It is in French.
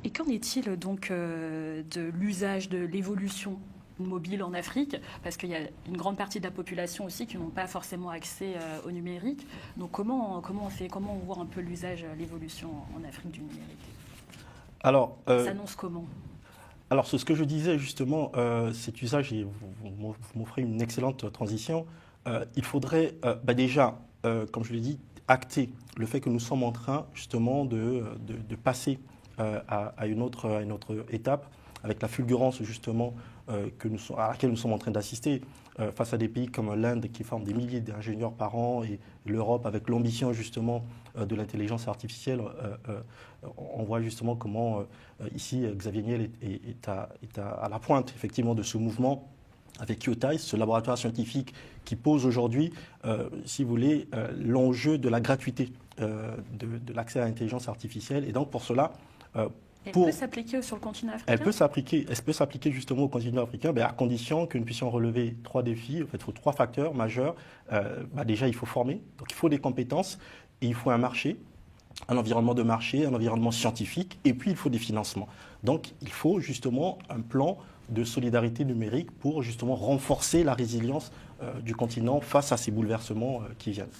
Et qu'en est-il donc de l'usage de l'évolution mobile en Afrique? Parce qu'il y a une grande partie de la population aussi qui n'ont pas forcément accès au numérique. Donc comment on fait, comment on voit un peu l'usage, l'évolution en Afrique du numérique? Alors, Ça s'annonce comment? alors c'est ce que je disais justement, cet usage, et vous m'offrez une excellente transition. Il faudrait déjà, comme je l'ai dit, acter le fait que nous sommes en train justement de passer à une autre étape, avec la fulgurance justement à laquelle nous sommes en train d'assister face à des pays comme l'Inde qui forment des milliers d'ingénieurs par an et l'Europe avec l'ambition justement de l'intelligence artificielle. On voit justement comment ici Xavier Niel est à la pointe effectivement de ce mouvement avec QTICE, ce laboratoire scientifique qui pose aujourd'hui, si vous voulez, l'enjeu de la gratuité de l'accès à l'intelligence artificielle. Et donc pour cela, Elle peut s'appliquer sur le continent africain? Elle peut s'appliquer justement au continent africain, à condition que nous puissions relever trois défis. En fait, il faut trois facteurs majeurs. Déjà, il faut former, donc il faut des compétences et il faut un marché, un environnement de marché, un environnement scientifique, et puis il faut des financements. Donc il faut justement un plan de solidarité numérique pour justement renforcer la résilience du continent face à ces bouleversements qui viennent.